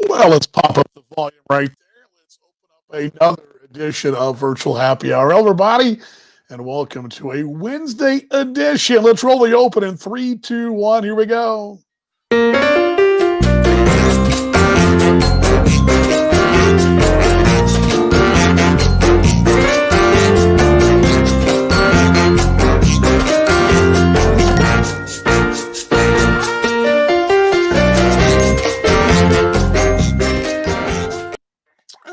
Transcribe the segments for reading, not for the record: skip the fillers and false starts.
Well, let's pop up the volume right there. Let's open up another edition of Virtual Happy Hour, everybody, and welcome to a Wednesday edition. Let's roll the open in 3, 2, 1. Here we go.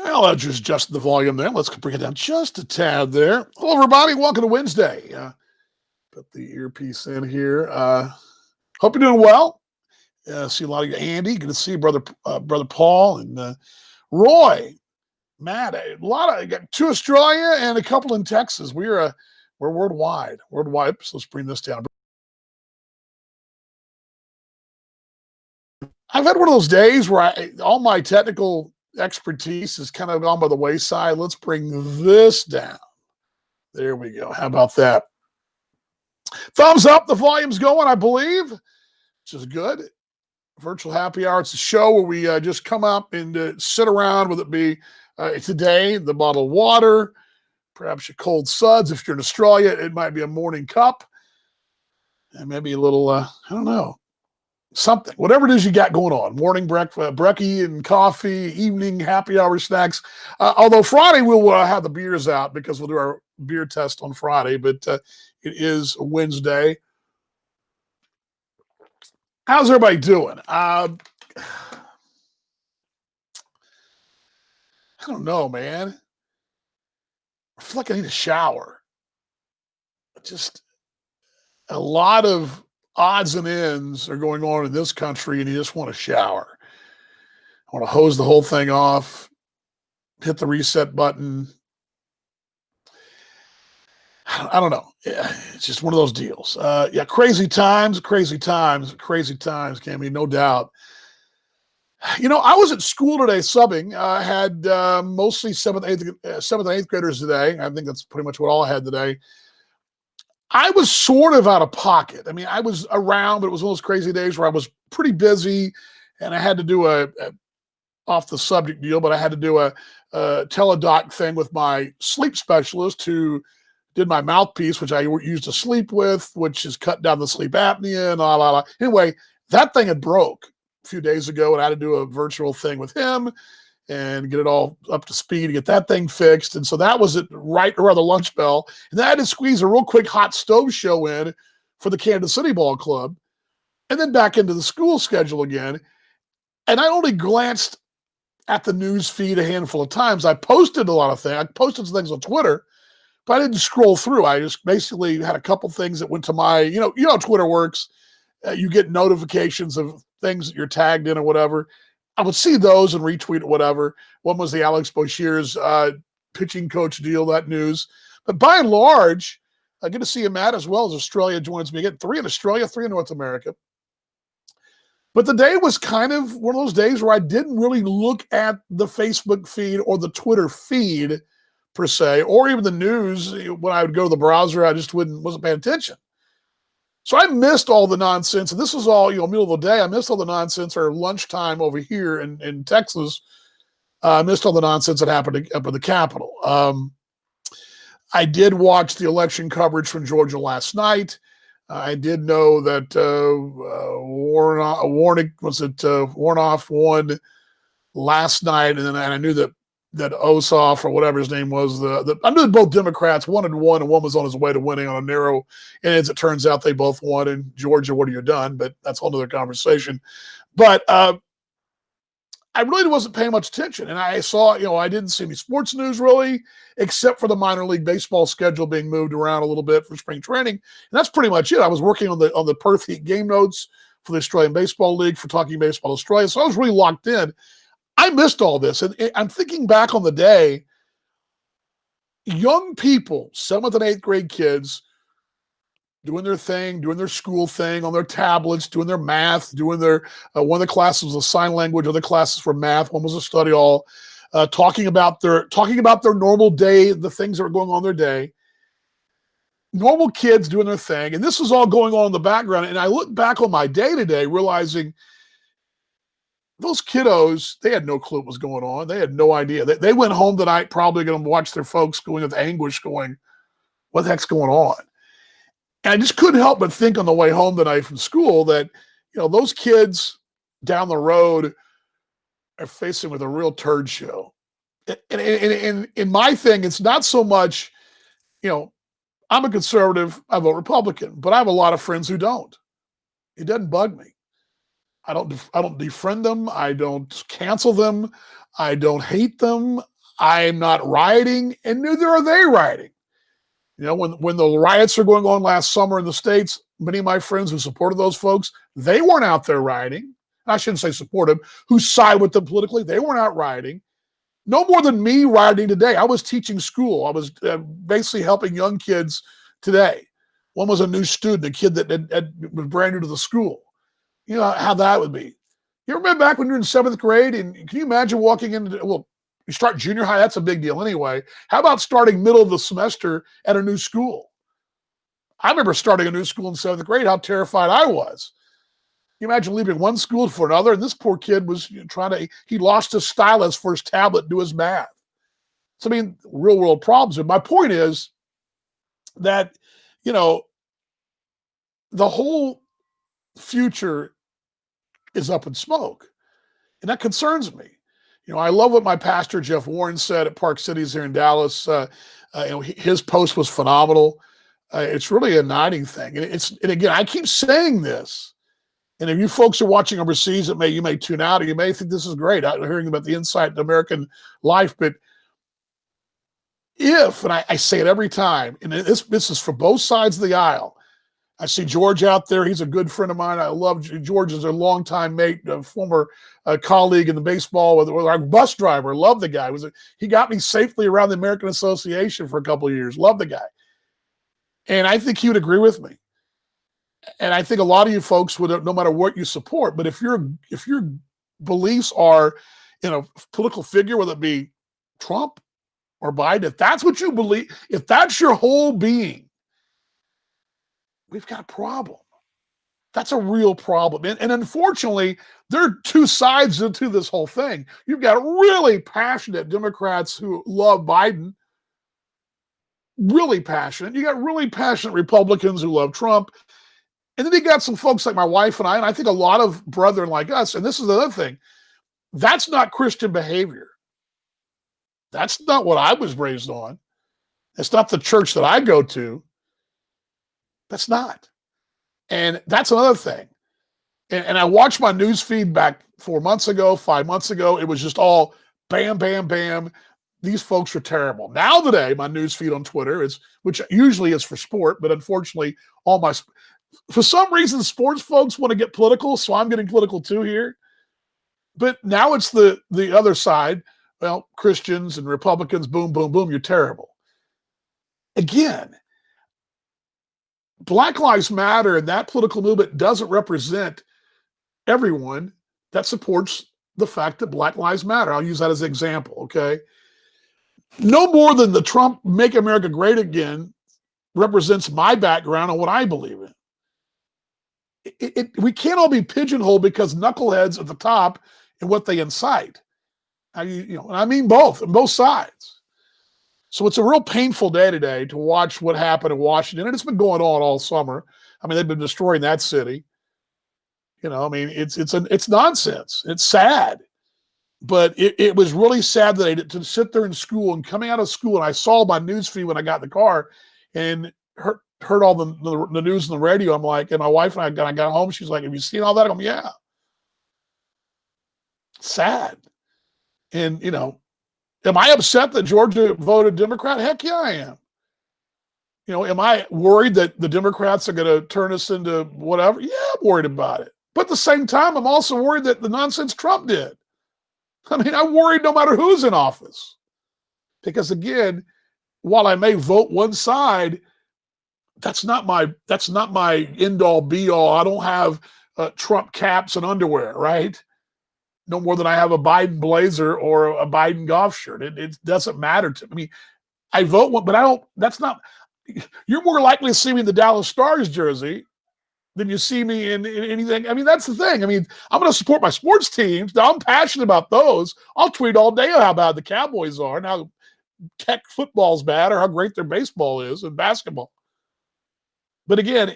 Well, that's just the volume there. Let's bring it down just a tad there. Hello, everybody. Welcome to Wednesday. Put the earpiece in here. Hope you're doing well. See a lot of you, Andy. Good to see brother Paul and Roy, Matt. A lot of got two Australia and a couple in Texas. We're worldwide. So let's bring this down. I've had one of those days where all my technical expertise has kind of gone by the wayside. Let's bring this down. There we go. How about that? Thumbs up. The volume's going, I believe, which is good. Virtual Happy Hour. It's a show where we just come up and sit around, whether it be today, the bottle of water, perhaps your cold suds. If you're in Australia, it might be a morning cup, and maybe a little, I don't know, something, whatever it is you got going on. Morning breakfast, brekkie and coffee, evening happy hour snacks. Although Friday we'll have the beers out because we'll do our beer test on Friday, but it is Wednesday. How's everybody doing? I don't know, man. I feel like I need a shower. Just a lot of odds and ends are going on in this country, and you just want to shower. I want to hose the whole thing off, hit the reset button. I don't know. It's just one of those deals. Crazy times, Cammy, no doubt. You know, I was at school today subbing. I had mostly 7th and 8th graders today. I think that's pretty much what all I had today. I was sort of out of pocket. I mean, I was around, but it was one of those crazy days where I was pretty busy, and I had to do a off the subject deal, but I had to do a teledoc thing with my sleep specialist who did my mouthpiece, which I used to sleep with, which has cut down the sleep apnea and la la la. Anyway, that thing had broke a few days ago, and I had to do a virtual thing with him and get it all up to speed to get that thing fixed. And so that was it right around the lunch bell. And then I had to squeeze a real quick hot stove show in for the Kansas City Ball Club, and then back into the school schedule again. And I only glanced at the news feed a handful of times. I posted a lot of things. I posted some things on Twitter, but I didn't scroll through. I just basically had a couple things that went to my, you know how Twitter works. You get notifications of things that you're tagged in or whatever. I would see those and retweet it, whatever. One was the Alex Boshears pitching coach deal, that news. But by and large, I get to see him, Matt, as well as Australia joins me again. 3 in Australia, 3 in North America. But the day was kind of one of those days where I didn't really look at the Facebook feed or the Twitter feed per se, or even the news. When I would go to the browser, I just wasn't paying attention. So I missed all the nonsense, and this was all, middle of the day. I missed all the nonsense, or lunchtime over here in Texas. I missed all the nonsense that happened up at the Capitol. I did watch the election coverage from Georgia last night. I did know that Warnoff won last night, and then I knew that Ossoff, or whatever his name was, I knew that both Democrats, one had won and one was on his way to winning on a narrow. And as it turns out, they both won in Georgia. What are you done? But that's a whole other conversation. But I really wasn't paying much attention. And I saw, I didn't see any sports news really, except for the minor league baseball schedule being moved around a little bit for spring training. And that's pretty much it. I was working on the Perth Heat game notes for the Australian Baseball League for Talking Baseball Australia. So I was really locked in. I missed all this. And I'm thinking back on the day, young people, 7th and 8th grade kids, doing their thing, doing their school thing on their tablets, doing their math, doing their, one of the classes was sign language, other classes were math, one was a study hall, talking about their normal day, the things that were going on in their day. Normal kids doing their thing. And this was all going on in the background. And I look back on my day today, realizing those kiddos, they had no clue what was going on. They had no idea. They went home tonight probably going to watch their folks going with anguish going, what the heck's going on? And I just couldn't help but think on the way home tonight from school that, those kids down the road are facing with a real turd show. And in my thing, it's not so much, I'm a conservative, I vote Republican, but I have a lot of friends who don't. It doesn't bug me. I don't defriend them. I don't cancel them. I don't hate them. I'm not rioting, and neither are they rioting. When the riots are going on last summer in the States, many of my friends who supported those folks, they weren't out there rioting. I shouldn't say supportive, who side with them politically, they weren't out rioting. No more than me rioting today. I was teaching school. I was basically helping young kids today. One was a new student, a kid that was brand new to the school. You know how that would be. You remember back when you were in 7th grade, and can you imagine walking into, well, you start junior high, that's a big deal anyway. How about starting middle of the semester at a new school? I remember starting a new school in 7th grade, how terrified I was. Can you imagine leaving one school for another? And this poor kid was he lost his stylus for his tablet to do his math. So, real world problems. And my point is that, the whole future is up in smoke. And that concerns me. I love what my pastor, Jeff Warren, said at Park Cities here in Dallas. His post was phenomenal. It's really a uniting thing. And again, I keep saying this. And if you folks are watching overseas, you may tune out, or you may think this is great, hearing about the insight into American life. But and I say it every time, and this is for both sides of the aisle. I see George out there. He's a good friend of mine. I love George as a longtime mate, a former colleague in the baseball with our bus driver. Love the guy. He got me safely around the American Association for a couple of years. Love the guy. And I think he would agree with me. And I think a lot of you folks would, no matter what you support, but if your beliefs are in a political figure, whether it be Trump or Biden, if that's what you believe, if that's your whole being, we've got a problem. That's a real problem. And unfortunately, there are two sides to this whole thing. You've got really passionate Democrats who love Biden, really passionate. You got really passionate Republicans who love Trump. And then you got some folks like my wife and I think a lot of brethren like us, and this is the other thing, that's not Christian behavior. That's not what I was raised on. It's not the church that I go to. That's not. And that's another thing. And I watched my news feed back 4 months ago, 5 months ago. It was just all bam, bam, bam. These folks are terrible. Now today, my news feed on Twitter which usually is for sport, but unfortunately, for some reason, sports folks want to get political, so I'm getting political too here. But now it's the other side. Well, Christians and Republicans, boom, boom, boom, you're terrible. Again, Black Lives Matter and that political movement doesn't represent everyone that supports the fact that Black Lives Matter. I'll use that as an example, okay? No more than the Trump Make America Great Again represents my background and what I believe in. We can't all be pigeonholed because knuckleheads at the top and what they incite. And I mean both, on both sides. So it's a real painful day today to watch what happened in Washington, and it's been going on all summer. They've been destroying that city. It's nonsense. It's sad, but it was really sad that to sit there in school and coming out of school, and I saw my news feed when I got in the car, and heard all the news on the radio. I'm like, and my wife and I got home. She's like, "Have you seen all that?" I'm, yeah. Sad. And am I upset that Georgia voted Democrat? Heck yeah, I am. Am I worried that the Democrats are going to turn us into whatever? Yeah, I'm worried about it. But at the same time, I'm also worried that the nonsense Trump did. I'm worried no matter who's in office. Because again, while I may vote one side, that's not my end all be all. I don't have Trump caps and underwear, right? No more than I have a Biden blazer or a Biden golf shirt. It doesn't matter to me. I vote one, but I don't. That's not. You're more likely to see me in the Dallas Stars jersey than you see me in anything. I mean, that's the thing. I mean, I'm going to support my sports teams. Now, I'm passionate about those. I'll tweet all day how bad the Cowboys are and how tech football's bad or how great their baseball is and basketball. But again,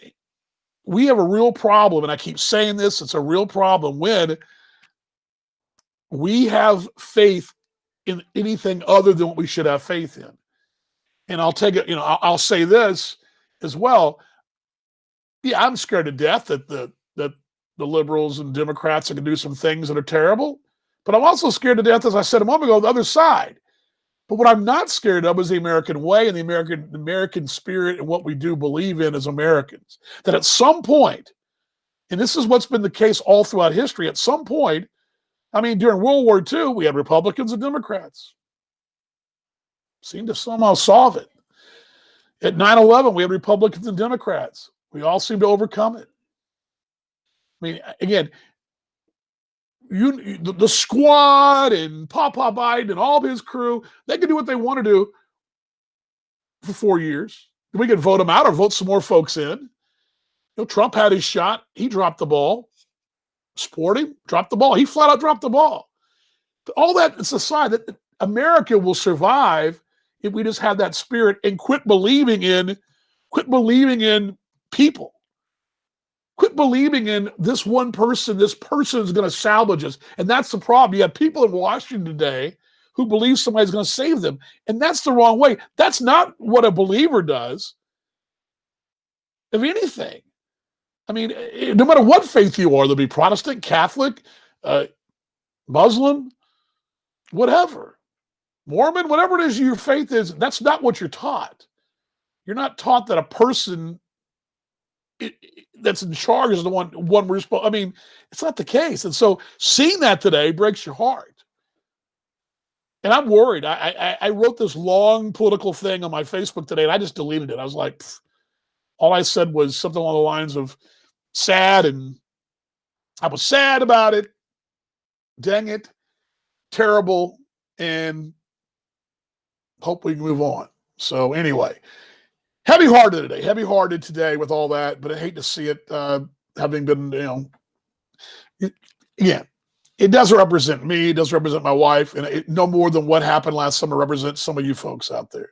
we have a real problem, and I keep saying this, it's a real problem when we have faith in anything other than what we should have faith in. And I'll take it, I'll say this as well. Yeah, I'm scared to death that the liberals and Democrats are going to do some things that are terrible. But I'm also scared to death, as I said a moment ago, the other side. But what I'm not scared of is the American way and the American spirit and what we do believe in as Americans. That at some point, and this is what's been the case all throughout history, at some point, I mean, during World War II, we had Republicans and Democrats. Seemed to somehow solve it. At 9/11, we had Republicans and Democrats. We all seem to overcome it. I mean, again, the squad and Papa Biden and all of his crew, they can do what they want to do for 4 years. We can vote them out or vote some more folks in. Trump had his shot. He dropped the ball. Support him, dropped the ball. He flat out dropped the ball. But all that is aside, that America will survive if we just have that spirit and quit believing in people. Quit believing in this one person. This person is going to salvage us. And that's the problem. You have people in Washington today who believe somebody's going to save them. And that's the wrong way. That's not what a believer does. If anything, I mean, no matter what faith you are, there'll be Protestant, Catholic, Muslim, whatever, Mormon, whatever it is your faith is, that's not what you're taught. You're not taught that a person that's in charge is the one we're supposed. I mean, it's not the case. And so seeing that today breaks your heart. And I'm worried. I wrote this long political thing on my Facebook today, and I just deleted it. I was like, all I said was something along the lines of sad, and I was sad about it. Dang it. Terrible. And hope we can move on. So anyway, heavy-hearted today with all that, but I hate to see it having been, again, it doesn't represent me. It doesn't represent my wife. And it, no more than what happened last summer represents some of you folks out there.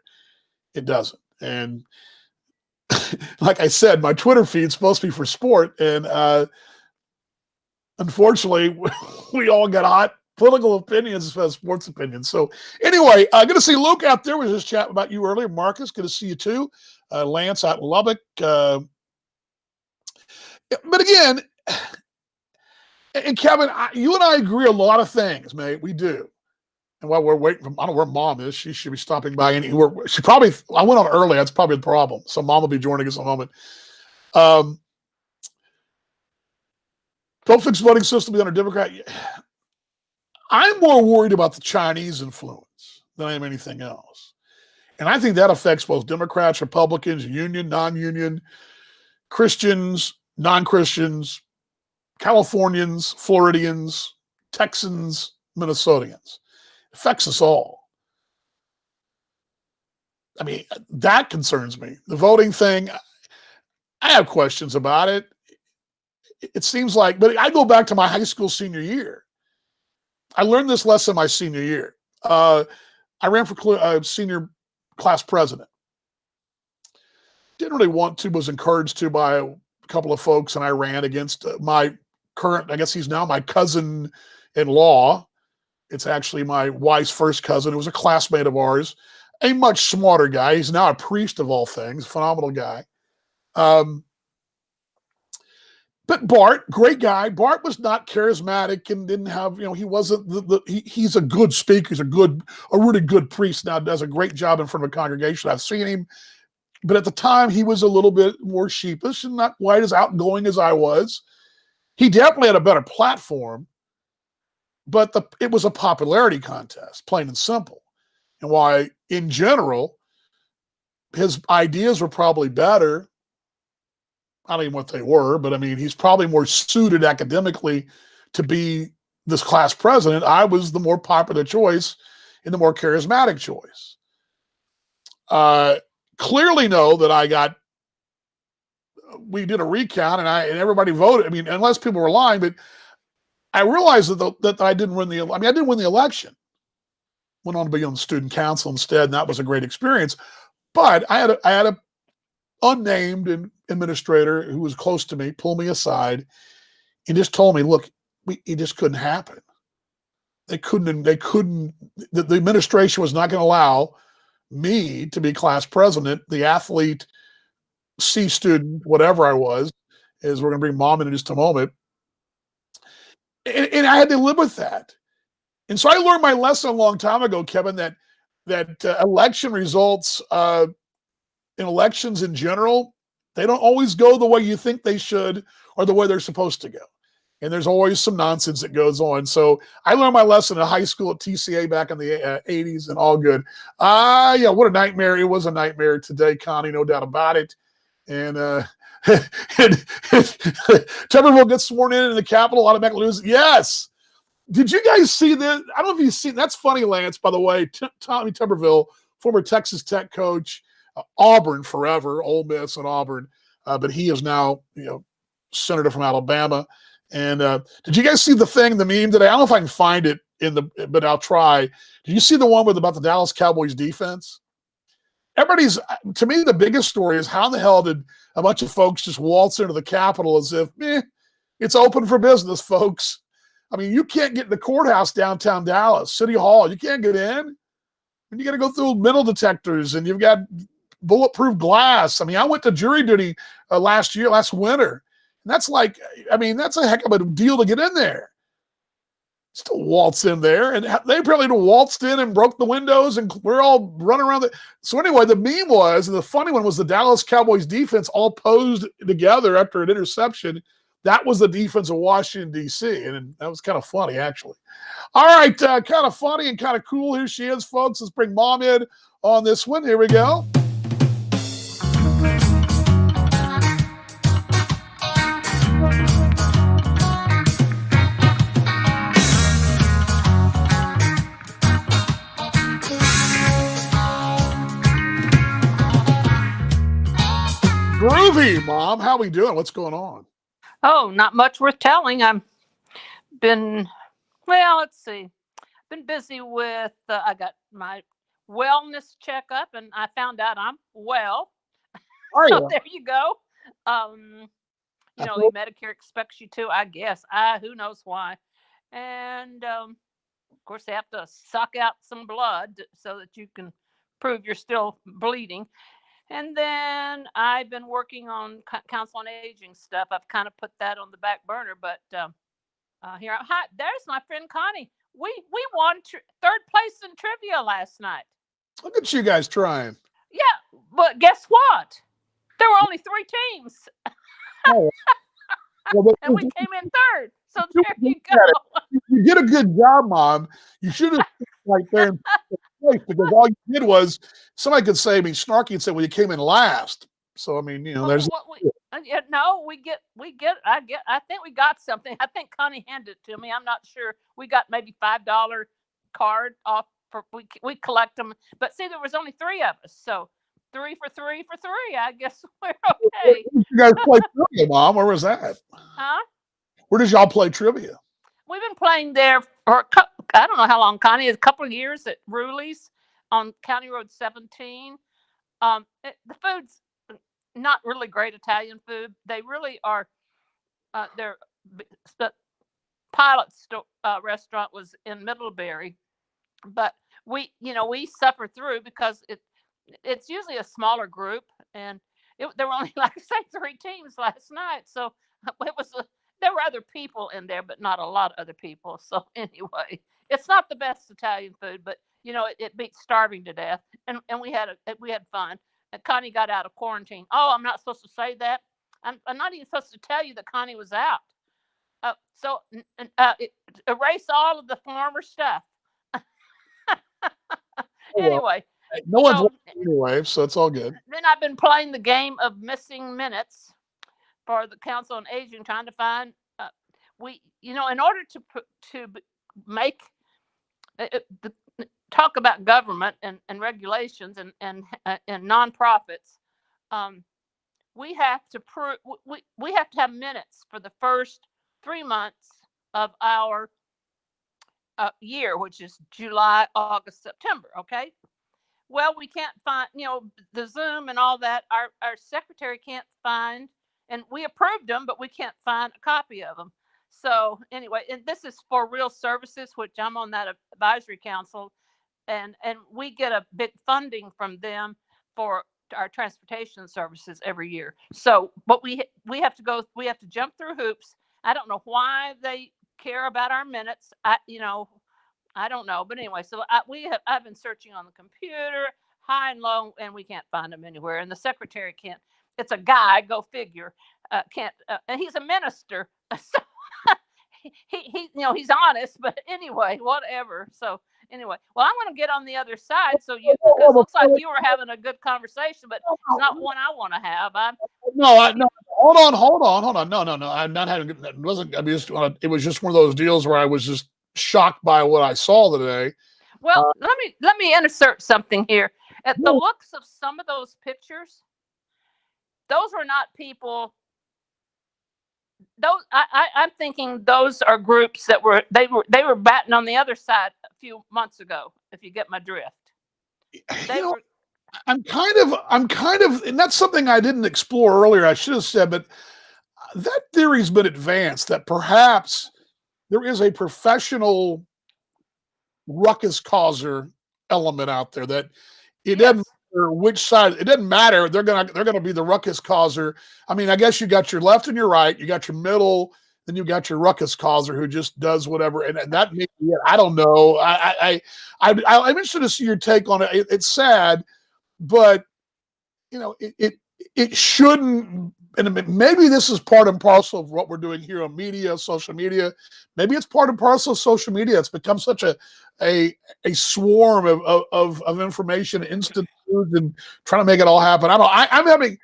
It doesn't. And like I said, my Twitter feed's supposed to be for sport. And unfortunately, we all got hot political opinions as well as sports opinions. So anyway, good to see Luke out there. We were just chatting about you earlier. Marcus, good to see you too. Lance out in Lubbock. But again, and Kevin, you and I agree a lot of things, mate. We do. And while we're waiting, I don't know where Mom is. She should be stopping by. I went on early. That's probably the problem. So Mom will be joining us in a moment. Don't fix voting system be under Democrat. I'm more worried about the Chinese influence than I am anything else. And I think that affects both Democrats, Republicans, union, non-union, Christians, non-Christians, Californians, Floridians, Texans, Minnesotans. It affects us all. I mean, that concerns me. The voting thing, I have questions about it. It seems like, but I go back to my high school senior year. I learned this lesson my senior year. I ran for senior class president. Didn't really want to, was encouraged to by a couple of folks, and I ran against my current, I guess he's now my cousin-in-law. It's actually my wife's first cousin. It was a classmate of ours, a much smarter guy. He's now a priest of all things, phenomenal guy. But Bart, great guy. Bart was not charismatic and didn't have, he wasn't he's a good speaker. He's a really good priest now, does a great job in front of a congregation. I've seen him. But at the time, he was a little bit more sheepish and not quite as outgoing as I was. He definitely had a better platform, but it was a popularity contest, plain and simple. And why, in general, his ideas were probably better. I don't even know what they were, but I mean, he's probably more suited academically to be this class president. I was the more popular choice and the more charismatic choice. Clearly know that I got we did a recount and everybody voted. I mean, unless people were lying, but I realized that I didn't win I didn't win the election. Went on to be on the student council instead, and that was a great experience. But I had a unnamed administrator who was close to me pull me aside and just told me, look, it just couldn't happen. The administration was not going to allow me to be class president, the athlete, C student, whatever I was, as we're going to bring mom in just a moment. And I had to live with that. And so I learned my lesson a long time ago, Kevin, that election results in elections in general, they don't always go the way you think they should or the way they're supposed to go. And there's always some nonsense that goes on. So I learned my lesson in high school at TCA back in the 80s, and all good. Yeah, what a nightmare. It was a nightmare today, Connie, no doubt about it. And Tuberville gets sworn in the Capitol, automatically loses. Yes. Did you guys see this? I don't know if you've seen. That's funny, Lance, by the way. Tommy Tuberville, former Texas Tech coach, Auburn forever, Ole Miss and Auburn. But he is now, senator from Alabama. And did you guys see the meme today? I don't know if I can find it but I'll try. Did you see the one about the Dallas Cowboys defense? To me, the biggest story is how in the hell did a bunch of folks just waltz into the Capitol as if, it's open for business, folks. I mean, you can't get in the courthouse downtown Dallas, City Hall. You can't get in. And you got to go through metal detectors, and you've got bulletproof glass. I mean, I went to jury duty last winter. And that's that's a heck of a deal to get in there. Still waltz in there. And they apparently waltzed in and broke the windows, and we're all running around. So anyway, the meme was, and the funny one was, the Dallas Cowboys defense all posed together after an interception. That was the defense of Washington, D.C., and that was kind of funny, actually. All right, kind of funny and kind of cool. Here she is, folks. Let's bring Mom in on this one. Here we go. Groovy, Mom. How we doing? What's going on? Oh, not much worth telling. Been busy with, I got my wellness checkup, and I found out I'm well. So there you go. Medicare expects you to, I guess. Who knows why. And, of course, they have to suck out some blood so that you can prove you're still bleeding. And then I've been working on Council on Aging stuff. I've kind of put that on the back burner, but hi, there's my friend Connie. We won third place in trivia last night. Look at you guys trying. Yeah, but guess what? There were only 3 teams. Oh. Well, and we came in third. So there you go. You did a good job, Mom. You should have right there in place, because all you did was, somebody could say, snarky and say, well, you came in last. So, there's. I think we got something. I think Connie handed it to me. I'm not sure. We got maybe $5 card off we collect them. But see, there was only 3 of us. So 3 for 3 for 3. I guess we're okay. You guys play trivia, Mom? Where was that? Huh? Where did y'all play trivia? We've been playing there for I don't know how long, Connie. A couple of years at Ruli's on County Road 17. The food's not really great Italian food. They really are. The pilot restaurant was in Middlebury, but we suffer through because it's usually a smaller group, and there were only, like I say, 3 teams last night. So there were other people in there, but not a lot of other people. So anyway, it's not the best Italian food, but it beats starving to death. And we had fun. And Connie got out of quarantine. Oh, I'm not supposed to say that. I'm not even supposed to tell you that Connie was out. So erase all of the former stuff. Anyway. No one's anyway, so it's all good. Then I've been playing the game of missing minutes for the Council on Aging, trying to find in order to make talk about government and regulations and nonprofits. we have to prove we have to have minutes for the first 3 months of our year, which is July, August, September. Okay. Well, we can't find, the Zoom and all that. Our secretary can't find, and we approved them, but we can't find a copy of them. So anyway, and this is for Real Services, which I'm on that advisory council, and we get a big funding from them for our transportation services every year. So, but we have to jump through hoops. I don't know why they care about our minutes. I don't know, but anyway, so I've been searching on the computer high and low, and we can't find them anywhere. And the secretary can't. It's a guy, go figure. Can't, and he's a minister, so he's honest. But anyway, whatever. So anyway, well, I'm going to get on the other side. So because it looks like you were having a good conversation, but it's not one I want to have. No. Hold on. No. I'm not having. It wasn't. I mean, it was just one of those deals where I was just shocked by what I saw today. Well, let me insert something here. At the looks of some of those pictures, those were not people. Those I'm thinking those are groups that were batting on the other side a few months ago. If you get my drift, I'm kind of, and that's something I didn't explore earlier. I should have said, but that theory's been advanced that perhaps there is a professional ruckus causer element out there, that it doesn't matter which side, it doesn't matter. They're gonna be the ruckus causer. I mean, I guess you got your left and your right, you got your middle, then you got your ruckus causer who just does whatever, and that may be it. I don't know. I'm interested to see your take on it. It's sad, but it shouldn't. And maybe this is part and parcel of what we're doing here on media, social media. Maybe it's part and parcel of social media. It's become such a swarm of information, instant news, and trying to make it all happen. I'm having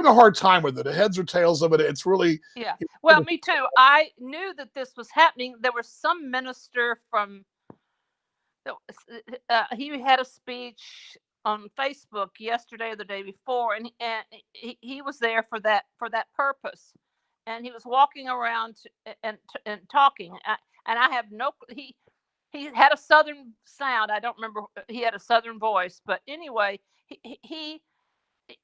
a hard time with it. The heads or tails of it. It's really Well, me too. I knew that this was happening. There was some minister from. He had a speech on Facebook yesterday or the day before, and he was there for that purpose, and he was walking around and talking, and I have no. He had a southern sound. I don't remember. He had a southern voice, but anyway, he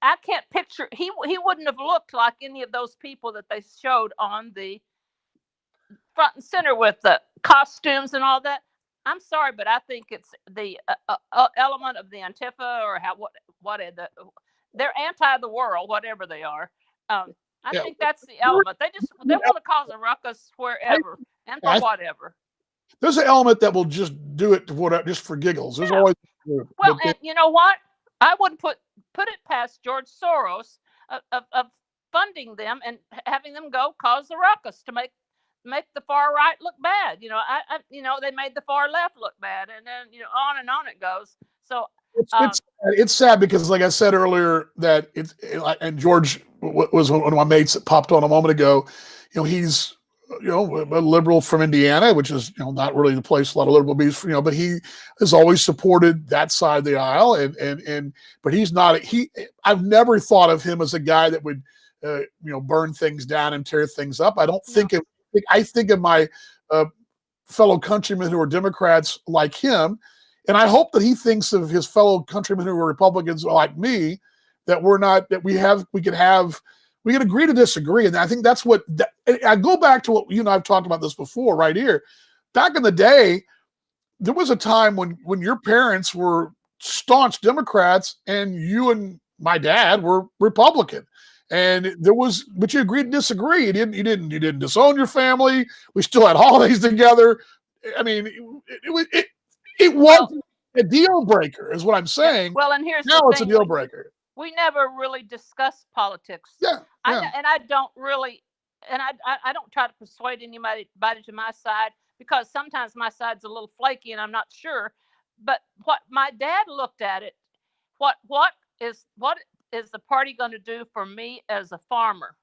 I can't picture. He wouldn't have looked like any of those people that they showed on the front and center with the costumes and all that. I'm sorry, but I think it's the element of the Antifa, or they're anti the world, whatever they are. I think that's the element. They want to cause a ruckus wherever and for whatever. There's an element that will just do it just for giggles. There's always and you know what? I wouldn't put it past George Soros of funding them and having them go cause the ruckus to make the far right look bad. They made the far left look bad, and then on and on it goes. So it's sad because, like I said earlier, that and George was one of my mates that popped on a moment ago. He's a liberal from Indiana, which is not really the place a lot of liberal bees, but he has always supported that side of the aisle, but he's not. I've never thought of him as a guy that would burn things down and tear things up. I don't think it. I think of my fellow countrymen who are Democrats like him, and I hope that he thinks of his fellow countrymen who are Republicans like me, that we can agree to disagree. And I think that's what I go back to what you and I've talked about this before right here. Back in the day, there was a time when your parents were staunch Democrats and you and my dad were Republican. And but you agreed to disagree. You didn't disown your family. We still had holidays together. I mean, it wasn't a deal breaker, is what I'm saying. Well, and here's now it's a deal breaker. We never really discussed politics. Yeah. I don't really, and I don't try to persuade anybody to my side, because sometimes my side's a little flaky and I'm not sure. But what my dad looked at it, what is the party going to do for me as a farmer?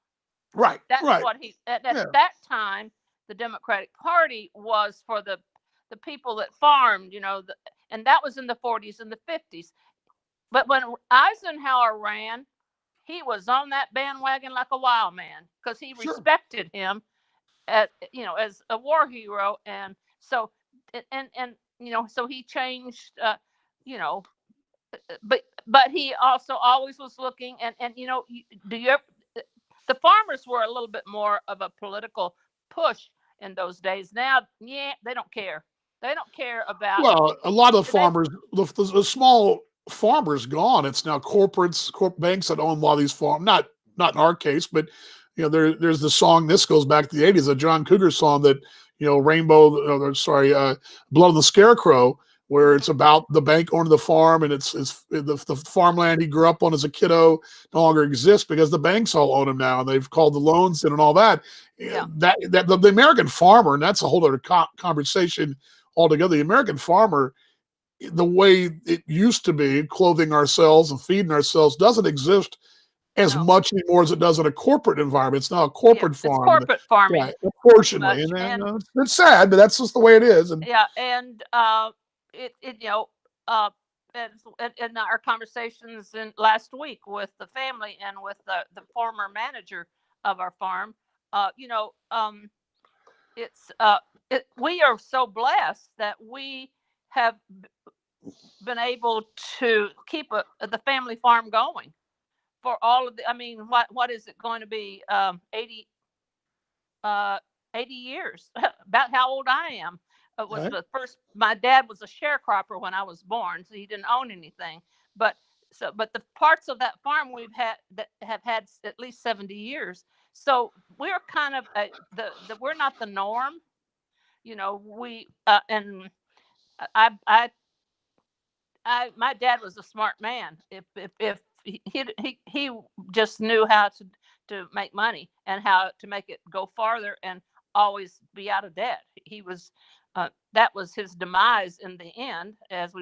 Right. That's what he at that time. The Democratic Party was for the people that farmed, and that was in the 40s and the 50s. But when Eisenhower ran, he was on that bandwagon like a wild man because he Sure. respected him as as a war hero. And so and so he changed, you know but he also always was looking. And do you ever, the farmers were a little bit more of a political push in those days. Now, yeah, they don't care. They don't care about Well, a lot of the they. farmers, the small farmers gone. It's now banks that own a lot of these farms. Not in our case, but there's the song. This goes back to the '80s, a John Cougar song that Blood on the Scarecrow, where it's about the bank owning the farm, and it's the farmland he grew up on as a kiddo no longer exists because the banks all own them now, and they've called the loans in and all that. Yeah. That the American farmer, and that's a whole other conversation altogether. The American farmer, the way it used to be, clothing ourselves and feeding ourselves, doesn't exist as No. much anymore as it does in a corporate environment. It's now a corporate farm. It's corporate farming. Right, unfortunately. And it's sad, but that's just the way it is. And yeah, and in our conversations in last week with the family and with the former manager of our farm, we are so blessed that we have been able to keep the family farm going for all of the. I mean, what is it going to be? 80 years, about how old I am. It was Right. the first. My dad was a sharecropper when I was born, so he didn't own anything. But the parts of that farm we've had that have had at least 70 years. So we're kind of we're not the norm. We and my dad was a smart man. If he just knew how to make money and how to make it go farther and always be out of debt. He was that was his demise in the end, as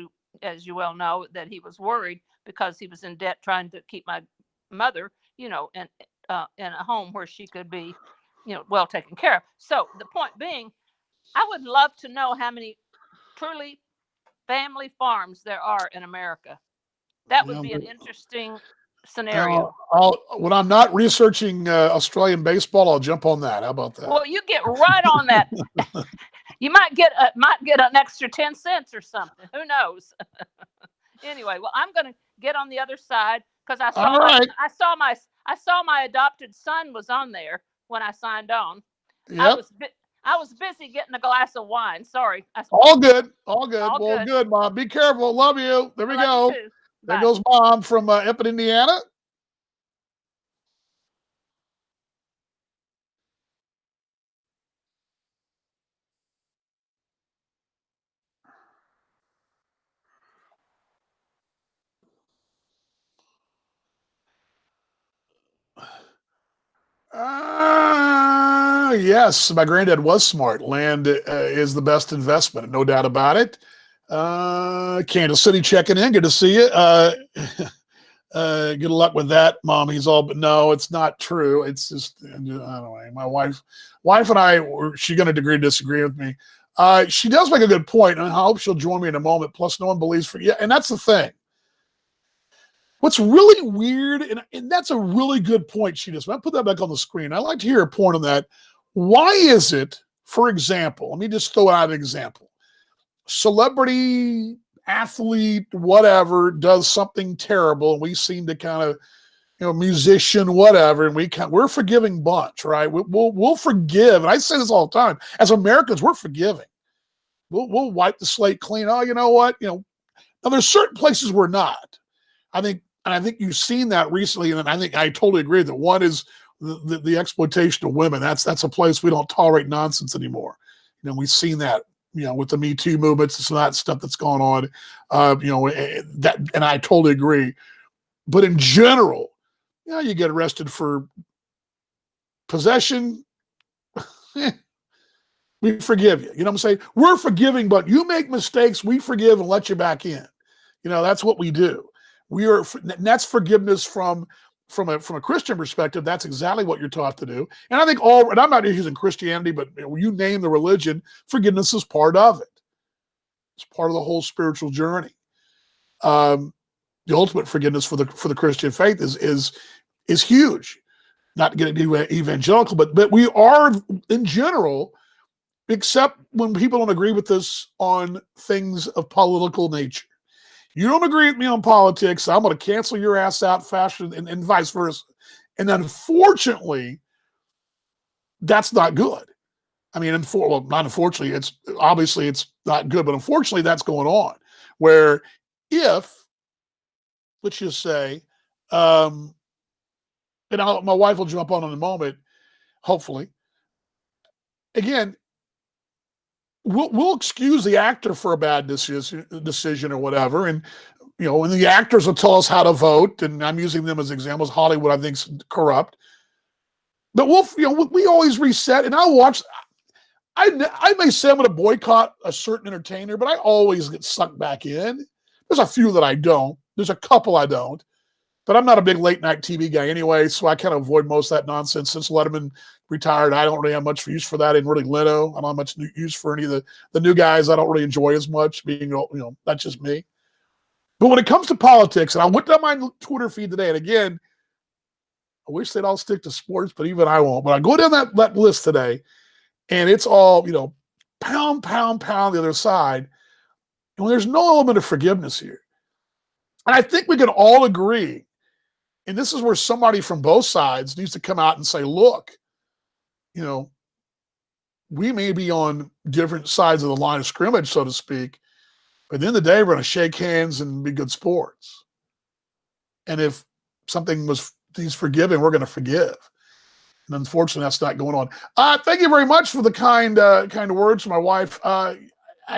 you well know, that he was worried because he was in debt trying to keep my mother, in a home where she could be, well taken care of. So the point being, I would love to know how many truly family farms there are in America. That would be an interesting scenario. When I'm not researching Australian baseball, I'll jump on that. How about that? Well, you get right on that. You might get an extra 10 cents or something. Who knows? Anyway, well, I'm going to get on the other side because I saw my adopted son was on there when I signed on. Yep. I was busy getting a glass of wine. Sorry. All good. Well, good. Good, Mom. Be careful. Love you. There we go. You too. There Bye. goes Mom from Eppan, Indiana. Yes, my granddad was smart. Land is the best investment, no doubt about it. Kansas City checking in. Good to see you. Good luck with that, Mom. But no, it's not true. It's just, I don't know. My wife and I, she's going to disagree with me. She does make a good point, and I hope she'll join me in a moment. Plus, no one believes and that's the thing. What's really weird, and that's a really good point she does. I'll put that back on the screen. I'd like to hear a point on that. Why is it, for example, let me just throw out an example. Celebrity, athlete, whatever, does something terrible, and we seem to kind of, musician, whatever, and we're a forgiving bunch, right? We'll forgive, and I say this all the time. As Americans, we're forgiving. We'll wipe the slate clean. Oh, you know what? Now there's certain places we're not. I think you've seen that recently, and I think I totally agree that one is the exploitation of women. That's a place we don't tolerate nonsense anymore. We've seen that, with the Me Too movements and some of that stuff that's going on. That, and I totally agree. But in general, you get arrested for possession. We forgive you. You know what I'm saying? We're forgiving, but you make mistakes, we forgive and let you back in. That's what we do. And that's forgiveness from a Christian perspective. That's exactly what you're taught to do. And I think and I'm not using Christianity, but you name the religion, forgiveness is part of it. It's part of the whole spiritual journey. The ultimate forgiveness for the Christian faith is is huge. Not to get into evangelical, but we are in general, except when people don't agree with us on things of political nature. You don't agree with me on politics, I'm going to cancel your ass out faster, and vice versa. And unfortunately, that's not good. I mean, well, not unfortunately, it's obviously it's not good, but unfortunately, that's going on. Where if, let's just say, and my wife will jump on in a moment, hopefully. Again, we'll excuse the actor for a bad decision or whatever, and and the actors will tell us how to vote, and I'm using them as examples. Hollywood, I think, is corrupt, but we always reset. And I'll watch. I may say I'm going to boycott a certain entertainer, but I always get sucked back in. There's a few that I don't. There's a couple I don't. But I'm not a big late night TV guy anyway, so I kind of avoid most of that nonsense. Since Letterman retired, I don't really have much use for that. And really Leno, I don't have much use for any of the new guys. I don't really enjoy as much, being, that's just me. But when it comes to politics, and I went down my Twitter feed today, and again, I wish they'd all stick to sports, but even I won't. But I go down that list today, and it's all, pound, pound, pound the other side. And there's no element of forgiveness here. And I think we can all agree, and this is where somebody from both sides needs to come out and say, look, we may be on different sides of the line of scrimmage, so to speak, but at the end of the day, we're going to shake hands and be good sports. And if something he's forgiven, we're going to forgive. And unfortunately, that's not going on. Thank you very much for the kind words from my wife. I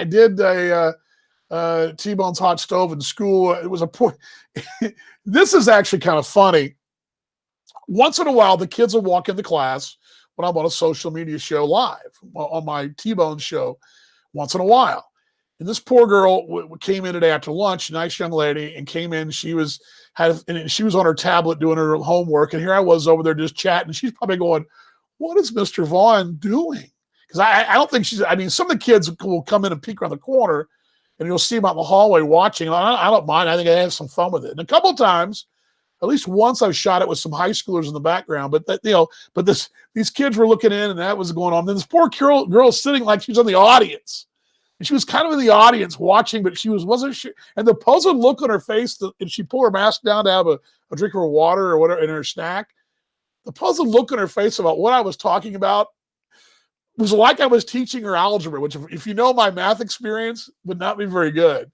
did a T-Bone's hot stove in school. It was a point. This is actually kind of funny. Once in a while, the kids will walk into class when I'm on a social media show live on my T-Bone show once in a while. And this poor girl came in today after lunch, nice young lady, and came in. She was on her tablet doing her homework, and here I was over there just chatting. She's probably going, "What is Mr. Vaughn doing?" Because I don't think some of the kids will come in and peek around the corner, and you'll see them out in the hallway watching. I don't mind. I think I have some fun with it. And a couple of times, at least once, I've shot it with some high schoolers in the background. But these kids were looking in, and that was going on. Then this poor girl sitting like she was in the audience. And she was kind of in the audience watching, but she wasn't sure. And the puzzled look on her face, and she pulled her mask down to have a drink of her water or whatever in her snack. The puzzled look on her face about what I was talking about was like I was teaching her algebra, which, if you know my math experience, would not be very good.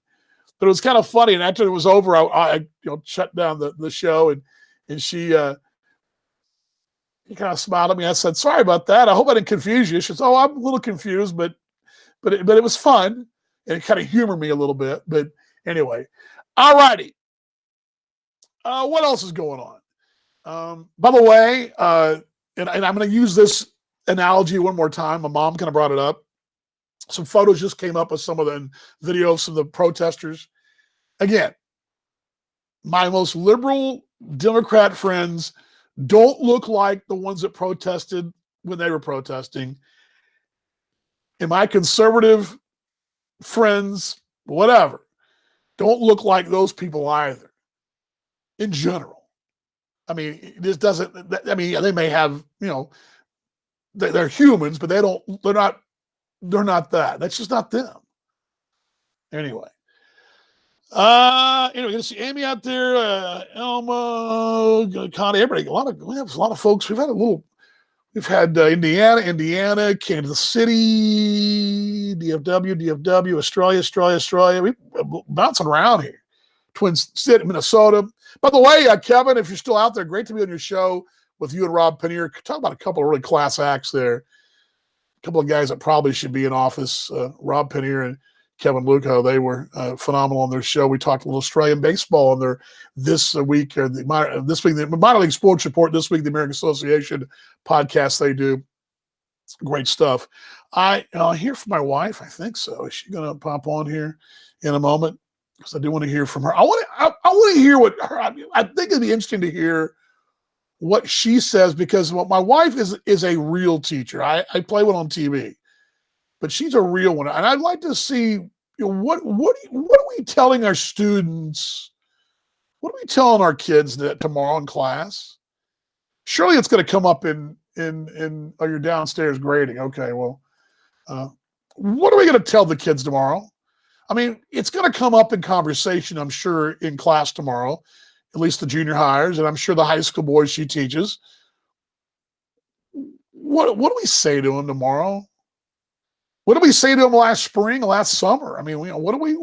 But it was kind of funny. And after it was over, I shut down the show, and she kind of smiled at me. I said, "Sorry about that. I hope I didn't confuse you." She said, "Oh, I'm a little confused, but it was fun," and it kind of humored me a little bit. But anyway, all righty. What else is going on? By the way, and I'm going to use this analogy one more time. My mom kind of brought it up. Some photos just came up with some of the videos of the protesters. Again, my most liberal Democrat friends don't look like the ones that protested when they were protesting. And my conservative friends, whatever, don't look like those people either, in general. I mean, this doesn't, I mean, they may have, they're humans, but they're not that. That's just not them. Anyway. Good to see Amy out there, Elma, Connie, everybody. We have a lot of folks. We've had Indiana, Kansas City, DFW, Australia. We're bouncing around here. Twin City, Minnesota. By the way, Kevin, if you're still out there, great to be on your show with you and Rob Pannier. Talk about a couple of really class acts there. A couple of guys that probably should be in office. Rob Pannier and Kevin Luco, they were phenomenal on their show. We talked a little Australian baseball on their this week, the Minor League Sports Report this week, the American Association podcast they do. Great stuff. I'll hear from my wife. I think so. Is she going to pop on here in a moment? Because I do want to hear from her. I want to hear what her. I think it'd be interesting to hear what she says, because my wife is a real teacher. I play one on TV, but she's a real one, and I'd like to see what are we telling our students? What are we telling our kids tomorrow in class? Surely it's going to come up in your downstairs grading. Okay, well, what are we going to tell the kids tomorrow? I mean, it's going to come up in conversation, I'm sure, in class tomorrow, at least the junior hires, and I'm sure the high school boys she teaches. What do we say to them tomorrow? What did we say to them last spring, last summer? I mean, what do we?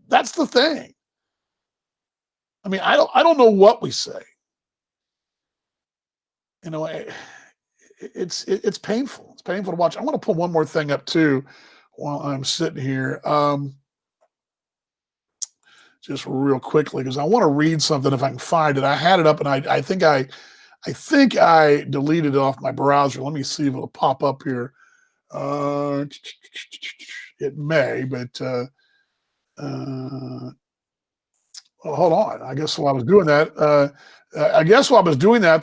That's the thing. I mean, I don't know what we say. You know, it's painful. It's painful to watch. I want to put one more thing up too while I'm sitting here. Just real quickly, because I want to read something if I can find it. I had it up, and I think I deleted it off my browser. Let me see if it'll pop up here. It may, but well, hold on. I guess while I was doing that,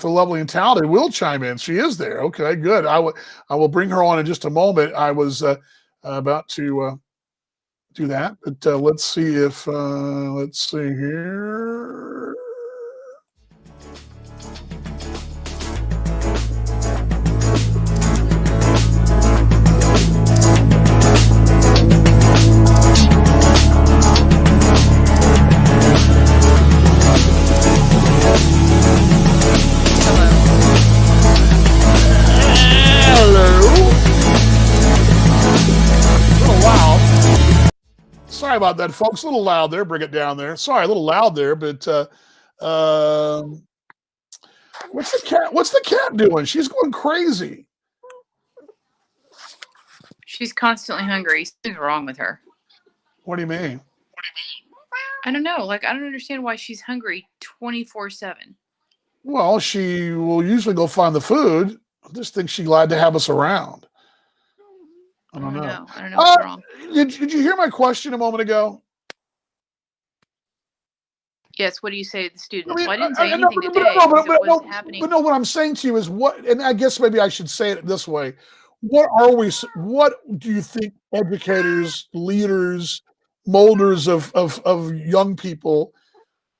the lovely and talented will chime in. She is there. Okay, good. I will bring her on in just a moment. I was about to do that, but let's see if let's see here. Sorry about that, folks. A little loud there. Bring it down there. Sorry, a little loud there, but what's the cat doing? She's going crazy. She's constantly hungry. Something's wrong with her. What do you mean? I don't know. Like, I don't understand why she's hungry 24/7. Well, she will usually go find the food. I just think she's glad to have us around. I don't know. I don't know what's wrong. Did you hear my question a moment ago? Yes. What do you say to the students? I mean, well, I didn't say anything today. It was happening. But no, what I'm saying to you is what, and I guess maybe I should say it this way. What do you think educators, leaders, molders of young people,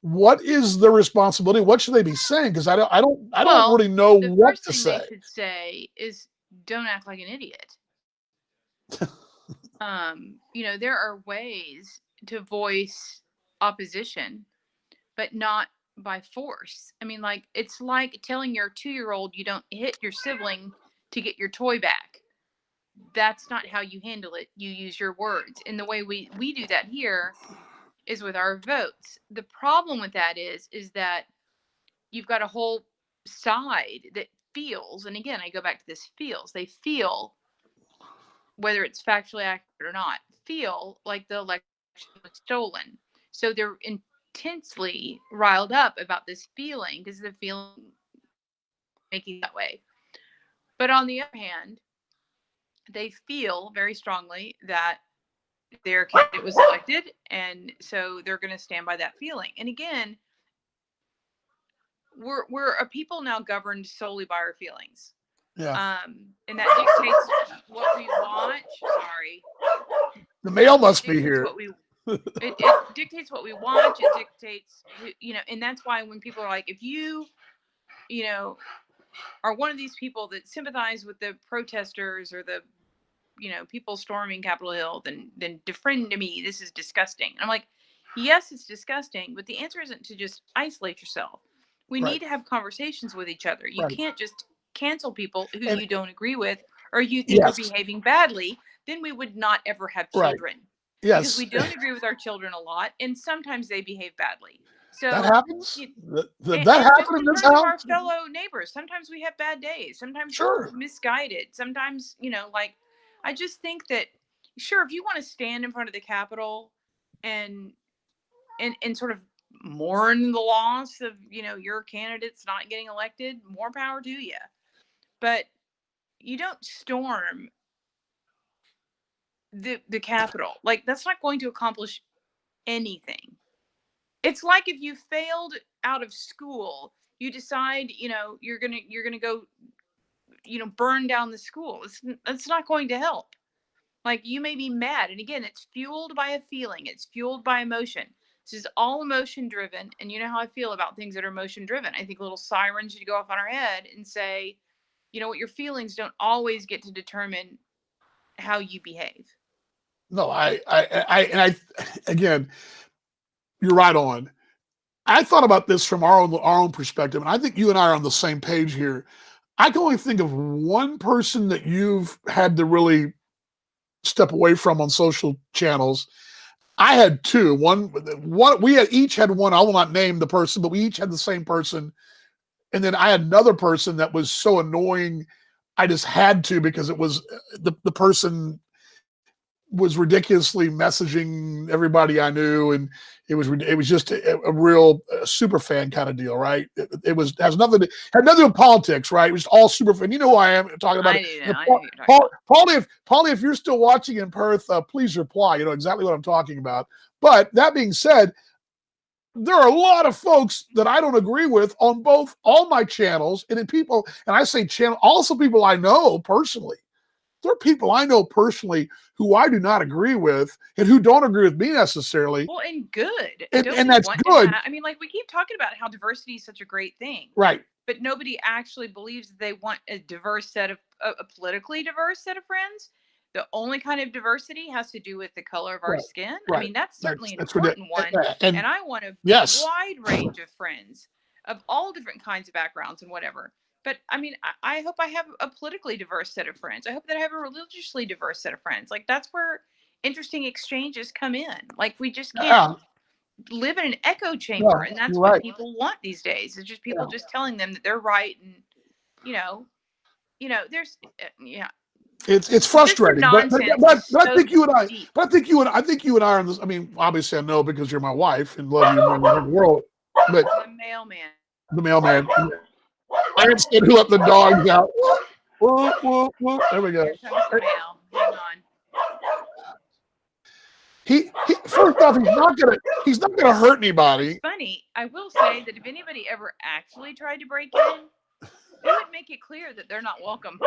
what is their responsibility? What should they be saying? Because I don't really know what to say. The first thing they should say is, don't act like an idiot. There are ways to voice opposition, but not by force. I mean, like, it's like telling your 2-year-old you don't hit your sibling to get your toy back. That's not how you handle it. You use your words. And the way we do that here is with our votes. The problem with that is that you've got a whole side that feels, and again, I go back to this feels, they feel, whether it's factually accurate or not, feel like the election was stolen. So they're intensely riled up about this feeling because the feeling making that way. But on the other hand, they feel very strongly that their candidate was elected, and so they're going to stand by that feeling. And again, we're a people now governed solely by our feelings. Yeah. And that dictates what we watch. Sorry. The mail must be here. It dictates what we watch. It dictates, and that's why when people are like, if you are one of these people that sympathize with the protesters or the, people storming Capitol Hill, then defriend me. This is disgusting. And I'm like, yes, it's disgusting, but the answer isn't to just isolate yourself. We need to have conversations with each other. You can't just cancel people who you don't agree with or you think are behaving badly. Then we would not ever have children. Yes. Because we don't agree with our children a lot, and sometimes they behave badly. So that happens. That happens in this house. Our fellow neighbors. Sometimes we have bad days. Sometimes we're misguided. Sometimes, I just think that, sure, if you want to stand in front of the Capitol and sort of mourn the loss of, your candidates not getting elected, more power to you. But you don't storm the Capitol. Like, that's not going to accomplish anything. It's like if you failed out of school, you decide, you're gonna go, burn down the school. It's not going to help. Like, you may be mad, and again, it's fueled by a feeling. It's fueled by emotion. This is all emotion driven. And you know how I feel about things that are emotion driven. I think little sirens should go off on our head and say, you know what, your feelings don't always get to determine how you behave. No, again, you're right on. I thought about this from our own perspective, and I think you and I are on the same page here. I can only think of one person that you've had to really step away from on social channels. I had two. One we had each had one. I will not name the person, but we each had the same person. And then I had another person that was so annoying, I just had to, because it was the person was ridiculously messaging everybody I knew, and it was just a real super fan kind of deal, right? It had nothing to do with politics, right? It was all super fan. You know who I am talking about. I do know. I know who you're talking about. Paulie, if you're still watching in Perth, please reply. You know exactly what I'm talking about. But that being said, there are a lot of folks that I don't agree with on all my channels, and in people, and I say channel, also people I know personally. There are people I know personally who I do not agree with and who don't agree with me necessarily. Well, and good. And that's good. I mean, like, we keep talking about how diversity is such a great thing. Right. But nobody actually believes that they want a diverse set of, a politically diverse set of friends. The only kind of diversity has to do with the color of our Right. skin. Right. I mean, that's certainly an That's important one. And I want a yes. wide range of friends of all different kinds of backgrounds and whatever. But I mean, I hope I have a politically diverse set of friends. I hope that I have a religiously diverse set of friends. Like, that's where interesting exchanges come in. Like, we just can't live in an echo chamber, and that's what people want these days. It's just people just telling them that they're right, and you know, there's It's frustrating, but I think you and I, deep. I think you and I are on this. I mean, obviously I know because you're my wife and love you more than the world. But The mailman. I understand who let the dogs out. Whoop, whoop, whoop. There we go. Here comes the mail. Hang on. He first off, he's not gonna hurt anybody. It's funny. I will say that if anybody ever actually tried to break in, they would make it clear that they're not welcome.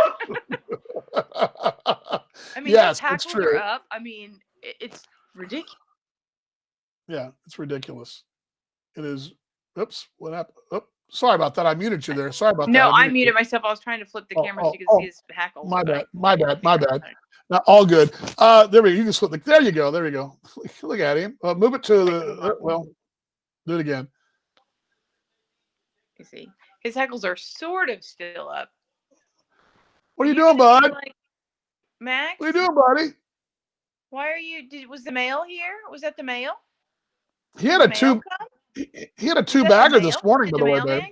I mean, Yes, the that's tackles true. are up. I mean, it's ridiculous. Yeah, it's ridiculous. It is. Oops, what happened? Oops, sorry about that. I muted you there. Sorry about that. No, I muted myself. I was trying to flip the camera so you could see his hackles. My bad. No, all good. There we go. You can flip there you go. There you go. Look at him. Move it to the do it again. You see, his hackles are sort of still up. What are you doing, bud? Max? What are you doing, buddy? Why are you? Was the mail here? Was that the mail? He had a two. He had a two-bagger this morning, by the way, babe.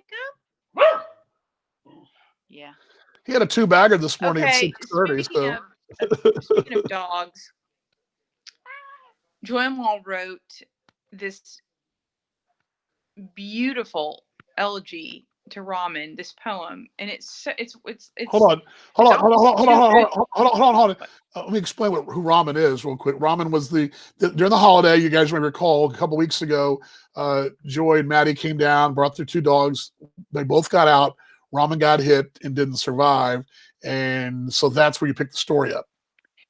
Yeah. He had a two-bagger this morning at 6:30. Speaking of dogs, Joanne wrote this beautiful elegy to Raman, this poem, and it's Hold on. Let me explain who Raman is real quick. Raman was during the holiday, you guys may recall, a couple weeks ago, Joy and Maddie came down, brought their two dogs. They both got out. Raman got hit and didn't survive, and so that's where you pick the story up.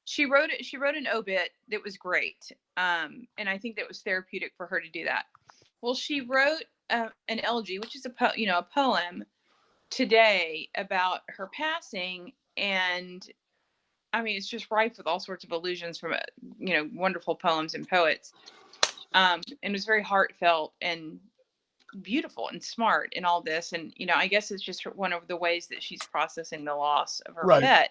She wrote an obit that was great, and I think that was therapeutic for her to do that. Well, she wrote an elegy, which is a poem today about her passing, and I mean, it's just rife with all sorts of allusions from wonderful poems and poets, and it was very heartfelt and beautiful and smart in all this. And I guess it's just one of the ways that she's processing the loss of her pet.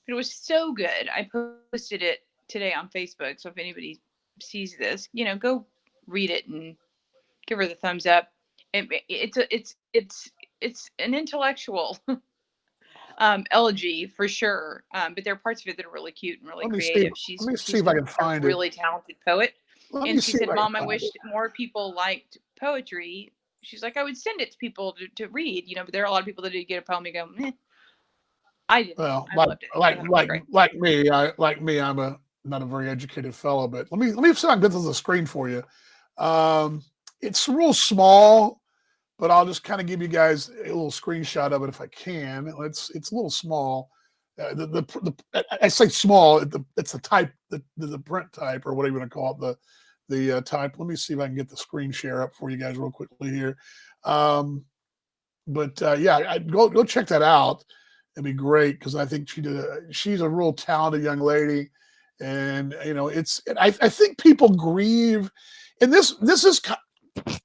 But it was so good. I posted it today on Facebook, so if anybody sees this, go read it and give her the thumbs up. It's an intellectual elegy for sure, but there are parts of it that are really cute and really creative. Let me see if I can find a really talented poet. And she said, "Mom, I wish more people liked poetry." She's like, "I would send it to people to read, but there are a lot of people that did get a poem and go, meh." I didn't. Well, I loved it. like me, I'm not a very educated fellow, but let me see if I can get to the screen for you. It's real small, but I'll just kind of give you guys a little screenshot of it if I can. It's a little small. I say small. It's the type, the print type, or whatever you want to call it. the type. Let me see if I can get the screen share up for you guys real quickly here. Yeah, go check that out. It'd be great because I think she's a real talented young lady, and I think people grieve, and this is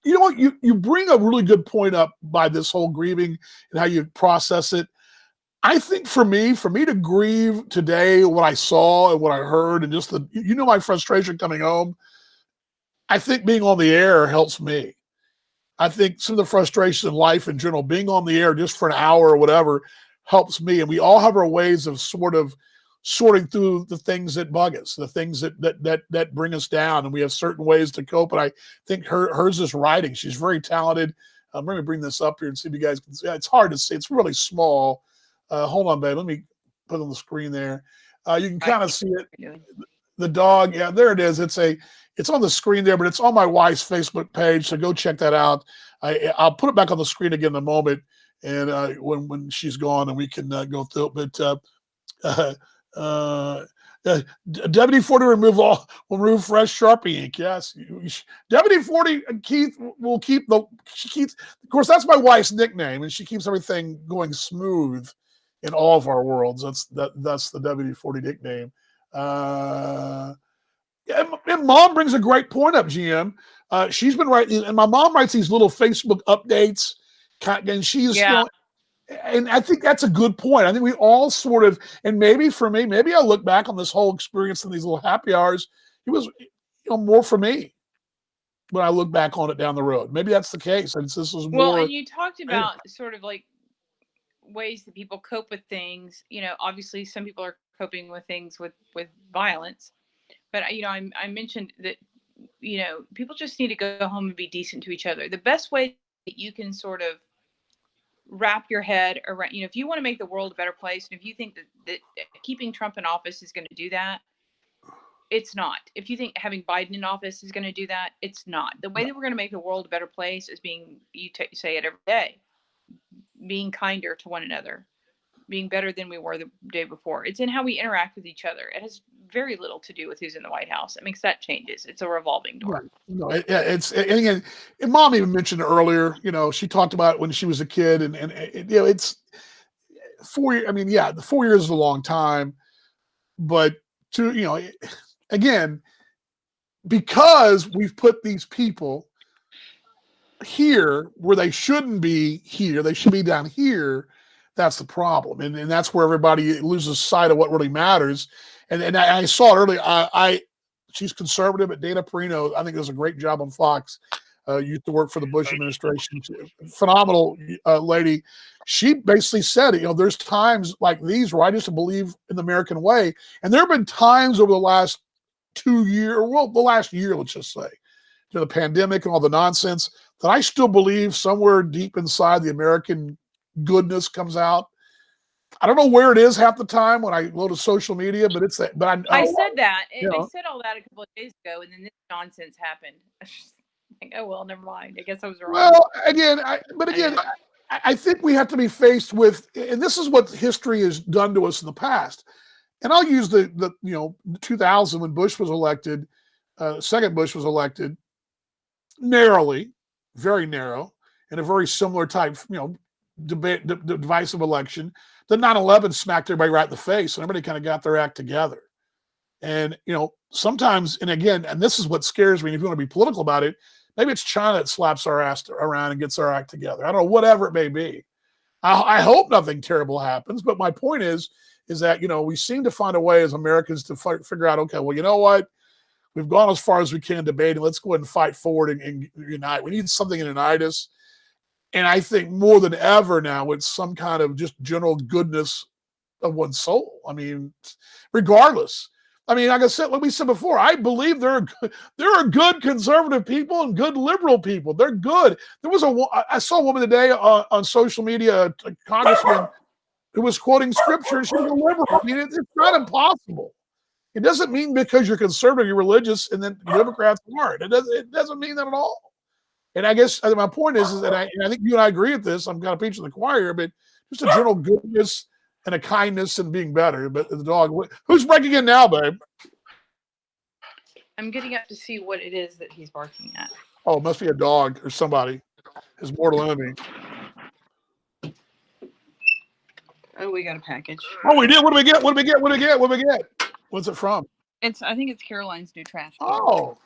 what you bring a really good point up by this whole grieving and how you process it. I think for me to grieve today, what I saw and what I heard, and just my frustration coming home, I think being on the air helps me. I think some of the frustration in life in general, being on the air just for an hour or whatever, helps me. And we all have our ways of sort of sorting through the things that bug us, the things that bring us down, and we have certain ways to cope. And I think hers is writing. She's very talented. Let me bring this up here and see if you guys can see. It's hard to see. It's really small. Hold on, babe. Let me put it on the screen there. You can kind of see it. The dog. Yeah, there it is. It's on the screen there, but it's on my wife's Facebook page. So go check that out. I'll put it back on the screen again in a moment, and when she's gone, and we can go through it. But WD-40 will remove fresh Sharpie ink. Yes, WD-40 Keith will keep Of course, that's my wife's nickname, and she keeps everything going smooth in all of our worlds. That's the WD-40 nickname. And mom brings a great point up, GM. She's been writing, and my mom writes these little Facebook updates, and she's, and I think that's a good point. I think we all sort of, and maybe for me, maybe I look back on this whole experience in these little happy hours. It was, more for me when I look back on it down the road. Maybe that's the case. And this was more. Well, and you talked about sort of like ways that people cope with things. Obviously some people are coping with things with violence. But, I mentioned that, people just need to go home and be decent to each other. The best way that you can sort of wrap your head around, if you want to make the world a better place, and if you think that keeping Trump in office is going to do that, it's not. If you think having Biden in office is going to do that, it's not. The way that we're going to make the world a better place is say it every day, being kinder to one another, being better than we were the day before. It's in how we interact with each other. It has very little to do with who's in the White House. It makes that changes. It's a revolving door. No, and mom even mentioned earlier, she talked about it when she was a kid, and it's 4 years. I mean, the 4 years is a long time, but again, because we've put these people here where they shouldn't be here, they should be down here. That's the problem, and that's where everybody loses sight of what really matters. And I saw it earlier. She's conservative, but Dana Perino, I think, does a great job on Fox. Used to work for the Bush administration. Phenomenal lady. She basically said, there's times like these where I just believe in the American way, and there have been times over the last 2 years, the last year, let's just say, the pandemic and all the nonsense, that I still believe somewhere deep inside the American goodness comes out. I don't know where it is half the time when I go to social media, but it's that. But I said that. I said all that a couple of days ago, and then this nonsense happened. Like, oh well, never mind. I guess I was wrong. Well, I think we have to be faced with, and this is what history has done to us in the past. And I'll use the 2000 when Bush was elected, second Bush was elected, narrowly, very narrow, in a very similar type, divisive election. The 9/11 smacked everybody right in the face, and everybody kind of got their act together. And sometimes, and again, and this is what scares me. And if you want to be political about it, maybe it's China that slaps our ass around and gets our act together. I don't know, whatever it may be. I hope nothing terrible happens, but my point is that we seem to find a way as Americans to figure out, okay, well, you know what? We've gone as far as we can debating. Let's go ahead and fight forward and unite. We need something to unite us. And I think more than ever now, it's some kind of just general goodness of one's soul. I mean, regardless. I mean, like I said, like we said before, I believe there are good conservative people and good liberal people. They're good. I saw a woman today on social media, a congressman who was quoting scripture, and she was a liberal. I mean, it's not impossible. It doesn't mean because you're conservative, you're religious, and then Democrats aren't. It doesn't mean that at all. And I guess my point is that I think you and I agree with this. I'm kind of preaching the choir, but just a general goodness and a kindness and being better. But the dog, who's breaking in now, babe? I'm getting up to see what it is that he's barking at. Oh, it must be a dog or somebody. His mortal enemy. Oh, we got a package. Oh, we did. What do we get? What do we get? What do we get? What do we get? What's it from? I think it's Caroline's new trash can. Oh.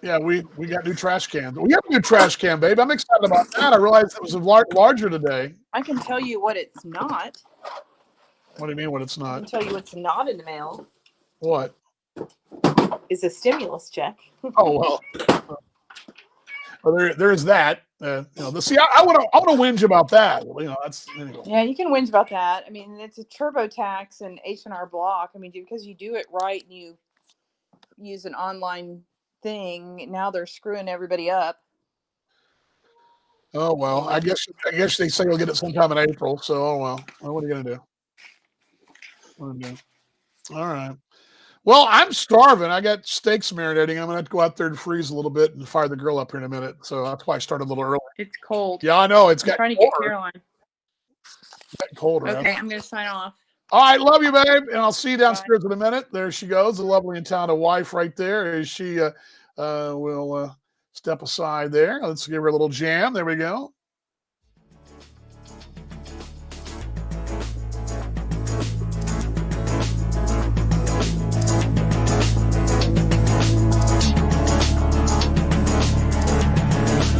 Yeah, we got new trash cans. We have a new trash can, babe. I'm excited about that. I realized it was larger today. I can tell you what it's not. What do you mean what it's I can not? tell you what's not in the mail What? is a stimulus check. Oh well, there is that. I want to whinge about that. That's anyway. Yeah, you can whinge about that. I mean, it's a TurboTax and H&R Block. I mean, because you do it right and you use an online thing, now they're screwing everybody up. Oh well, I guess they say you'll get it sometime in April. So well, what are you gonna do? What are you gonna do? All right. Well, I'm starving. I got steaks marinating. I'm gonna have to go out there and freeze a little bit and fire the grill up here in a minute. So that's why I started a little early. It's cold. Yeah, I know it's I'm getting trying to get colder. Caroline. Getting colder. Okay, I'm gonna sign off. All right, love you, babe, and I'll see you downstairs in a minute. There she goes, the lovely and talented wife right there. As she will step aside there. Let's give her a little jam. There we go.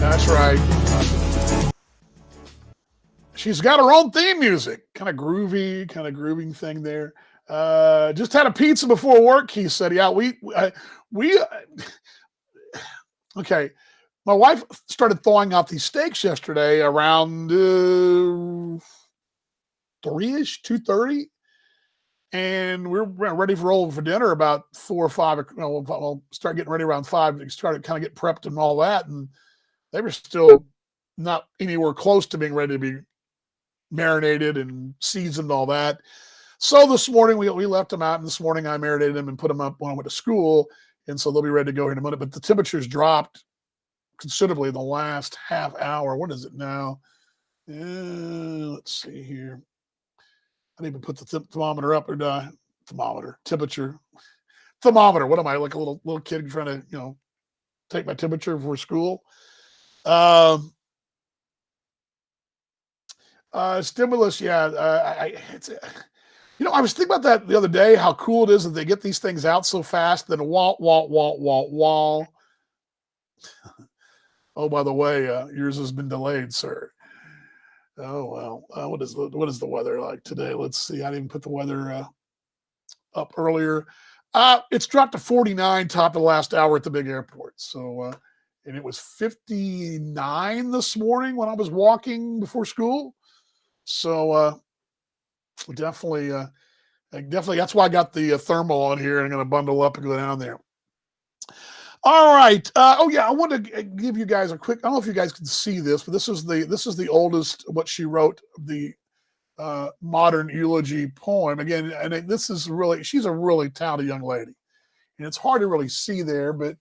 That's right. She's got her own theme music, kind of grooving thing there. Just had a pizza before work. He said, "Yeah, okay." My wife started thawing out these steaks yesterday around 3ish, 2:30, and we're ready for roll for dinner about 4 or 5. We'll start getting ready around 5. We started kind of get prepped and all that, and they were still not anywhere close to being ready to be marinated and seasoned, all that. So this morning we left them out, and this morning I marinated them and put them up when I went to school, and so they'll be ready to go here in a minute. But the temperatures dropped considerably in the last half hour. What is it now? Let's see here. I didn't even put the thermometer up, or temperature. Thermometer. What am I, like a little kid trying to take my temperature before school? Stimulus, yeah. I was thinking about that the other day, how cool it is that they get these things out so fast, then wall. Oh, by the way, yours has been delayed, sir. Oh, well, what is the weather like today? Let's see. I didn't put the weather up earlier. It's dropped to 49 top of the last hour at the big airport. So, and it was 59 this morning when I was walking before school. So, definitely, that's why I got the thermal on here, and I'm going to bundle up and go down there. All right. I want to give you guys a quick. I don't know if you guys can see this, but this is the oldest what she wrote, the modern eulogy poem. Again, and this is really, she's a really talented young lady, and it's hard to really see there, but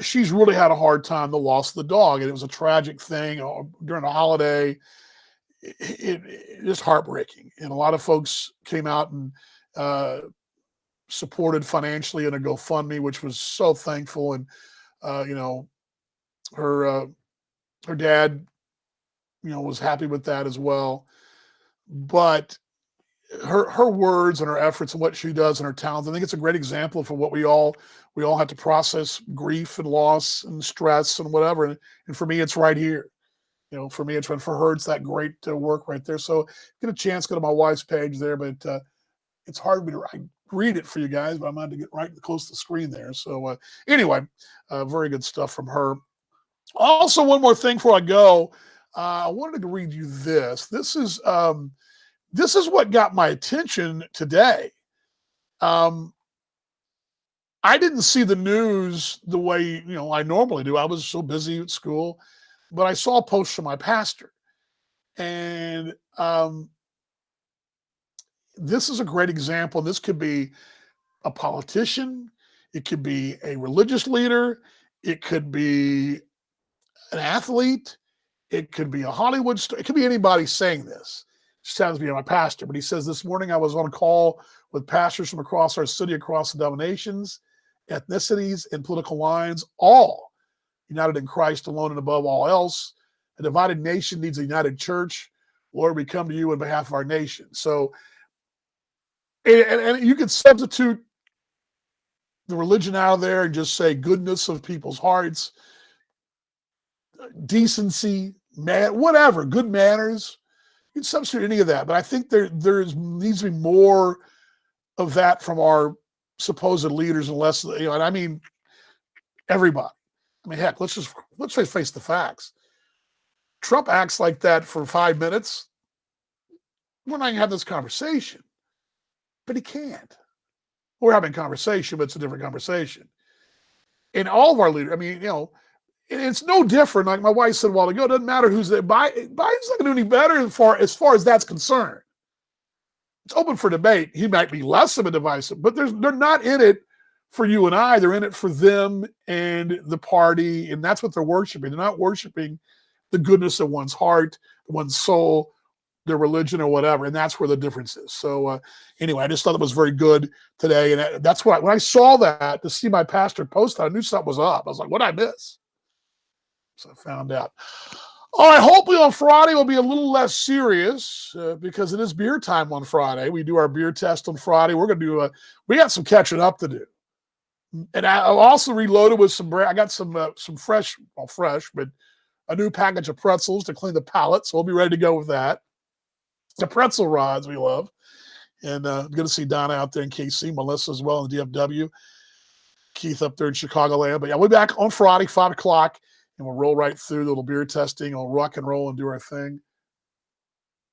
she's really had a hard time the loss of the dog, and it was a tragic thing during a holiday. It just heartbreaking, and a lot of folks came out and supported financially in a GoFundMe, which was so thankful. And her dad was happy with that as well. But her words and her efforts and what she does and her talents, I think it's a great example for what we all have to process grief and loss and stress and whatever. And for me, it's right here. For me, for her, it's that great work right there. So get a chance, go to my wife's page there, but it's hard for me to read it for you guys, but I'm going to get right close to the screen there. So anyway, very good stuff from her. Also, one more thing before I go, I wanted to read you this. This is what got my attention today. I didn't see the news the way I normally do. I was so busy at school, but I saw a post from my pastor, and this is a great example. This could be a politician, it could be a religious leader, it could be an athlete, it could be a Hollywood star, it could be anybody saying this. just happens to be my pastor. But he says, this morning I was on a call with pastors from across our city, across the denominations, ethnicities, and political lines, all united in Christ alone and above all else. A divided nation needs a united church. Lord, we come to you on behalf of our nation. So, and you could substitute the religion out of there and just say goodness of people's hearts, decency, whatever, good manners. You can substitute any of that. But I think there needs to be more of that from our supposed leaders and less, and I mean everybody. I mean, heck, let's face the facts. Trump acts like that for 5 minutes. We're not going to have this conversation. But he can't. We're having a conversation, but it's a different conversation. And all of our leaders, I mean, it's no different. Like my wife said a while ago, it doesn't matter who's there. Biden's not going to do any better as far as that's concerned. It's open for debate. He might be less of a divisive, but they're not in it for you and I. They're in it for them and the party, and that's what they're worshiping. They're not worshiping the goodness of one's heart, one's soul, their religion, or whatever, and that's where the difference is. So anyway, I just thought it was very good today, and that's why when I saw that, to see my pastor post that, I knew something was up. I was like, what did I miss? So I found out. All right, hopefully on Friday we'll be a little less serious because it is beer time on Friday. We do our beer test on Friday. We're going to do we got some catching up to do. And I also reloaded with some bread. I got some fresh, but a new package of pretzels to clean the palate. So we'll be ready to go with that. The pretzel rods we love. And good to see Donna out there in KC, Melissa as well in the DFW, Keith up there in Chicagoland. But yeah, we'll be back on Friday, 5 o'clock, and we'll roll right through the little beer testing. We'll rock and roll and do our thing.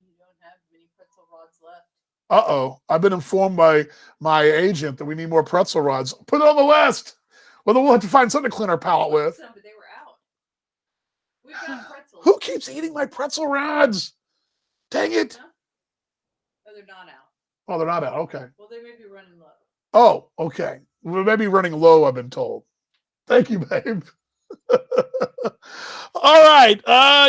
You don't have many pretzel rods left. Uh-oh. I've been informed by my agent that we need more pretzel rods. Put it on the list. Well, then we'll have to find something to clean our palate with. Some, but they were out. We've got pretzels. Who keeps eating my pretzel rods? Dang it. Huh? Oh, they're not out. Oh, they're not out. Okay. Well, they may be running low. Oh, okay. We may be running low, I've been told. Thank you, babe. All right.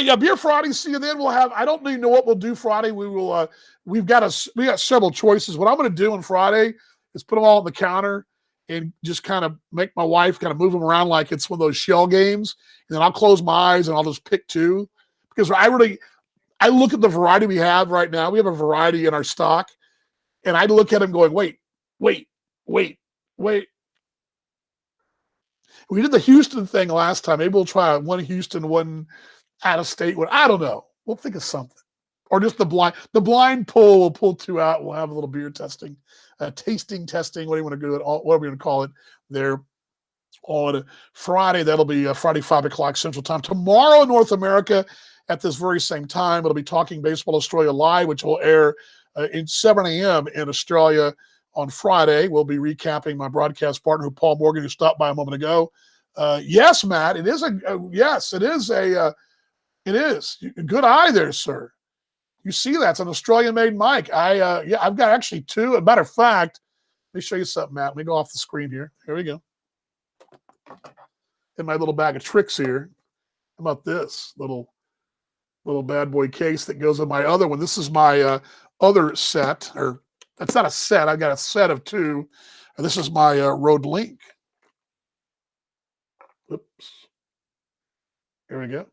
Yeah, Beer Friday. See you then. We'll have, I don't even know what we'll do Friday. We got several choices. What I'm going to do on Friday is put them all on the counter and just kind of make my wife kind of move them around like it's one of those shell games. And then I'll close my eyes and I'll just pick two because I look at the variety we have right now. We have a variety in our stock. And I look at them going, wait. We did the Houston thing last time. Maybe we'll try one Houston, one out of state one. I don't know. We'll think of something. Or just the blind pull. We'll pull two out. We'll have a little beer testing, tasting testing. What do you want to do? What are we going to call it there on Friday? That'll be Friday, 5 o'clock Central Time. Tomorrow in North America at this very same time, it'll be Talking Baseball Australia Live, which will air in 7 a.m. in Australia on Friday. We'll be recapping my broadcast partner, Paul Morgan, who stopped by a moment ago. Yes, Matt, it is yes, it is it is. Good eye there, sir. You see that's an Australian-made mic. I've got actually two. As a matter of fact, let me show you something, Matt. Let me go off the screen here. Here we go. In my little bag of tricks here. How about this little bad boy case that goes in my other one? This is my other set, or that's not a set. I've got a set of two. This is my Rode Link. Oops. Here we go.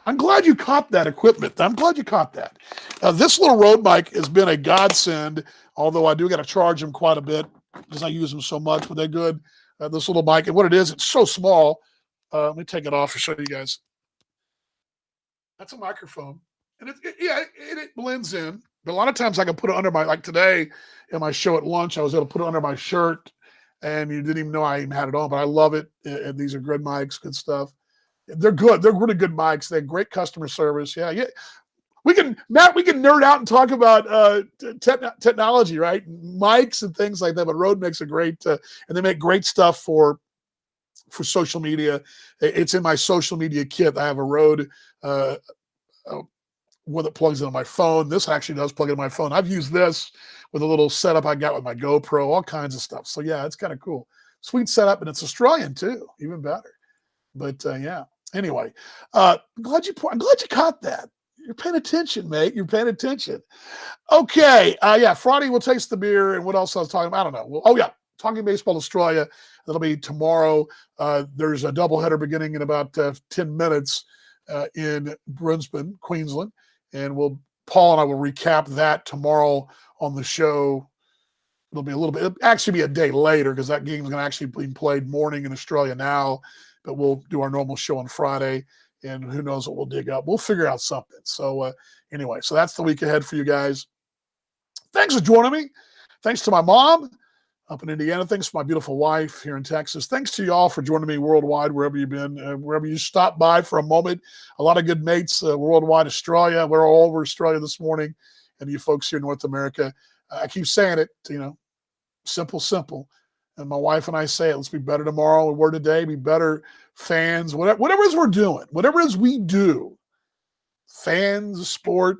I'm glad you caught that equipment. I'm glad you caught that. This little Rode mic has been a godsend, although I do got to charge them quite a bit because I use them so much, but they're good. This little mic, and what it is, it's so small. Let me take it off to show you guys. That's a microphone. And it blends in. But a lot of times I can put it under like today in my show at lunch, I was able to put it under my shirt and you didn't even know I even had it on, but I love it. And these are good mics, good stuff. They're good. They're really good mics. They have great customer service. Yeah. We can nerd out and talk about technology, right? Mics and things like that. But Rode makes a great, and they make great stuff for social media. It's in my social media kit. I have a Rode one that plugs into my phone. This actually does plug into my phone. I've used this with a little setup I got with my GoPro, all kinds of stuff. So yeah, it's kind of cool. Sweet setup, and it's Australian too, even better. But yeah. Anyway, I'm glad you caught that. You're paying attention, mate. You're paying attention. Okay. Yeah, Friday we'll taste the beer. And what else I was talking about? I don't know. Well, oh, yeah. Talking Baseball Australia. That'll be tomorrow. There's a doubleheader beginning in about 10 minutes in Brisbane, Queensland. And Paul and I will recap that tomorrow on the show. It'll actually be a day later because that game is going to actually be played morning in Australia now. But we'll do our normal show on Friday. And who knows what we'll dig up. We'll figure out something. So anyway, so that's the week ahead for you guys. Thanks for joining me. Thanks to my mom up in Indiana. Thanks to my beautiful wife here in Texas. Thanks to y'all for joining me worldwide, wherever you've been, wherever you stopped by for a moment. A lot of good mates worldwide, Australia. We're all over Australia this morning. And you folks here in North America. I keep saying it, simple. And my wife and I say it, let's be better tomorrow than we're today, be better fans, whatever it is we're doing, whatever it is we do, fans, sport,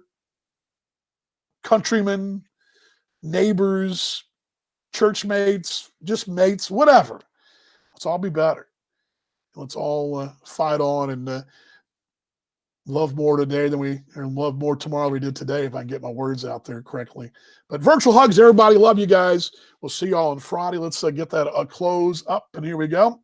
countrymen, neighbors, church mates, just mates, whatever. Let's all be better. Let's all fight on and love more today and love more tomorrow than we did today, if I can get my words out there correctly. But virtual hugs, everybody. Love you guys. We'll see y'all on Friday. Let's get that close up, and here we go.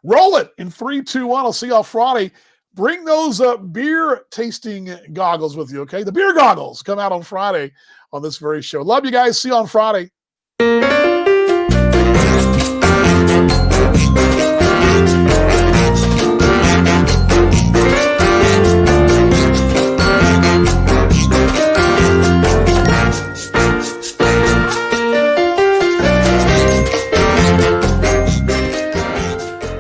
Roll it in 3, 2, 1. I'll see y'all Friday. Bring those beer tasting goggles with you, okay? The beer goggles come out on Friday on this very show. Love you guys. See you on Friday.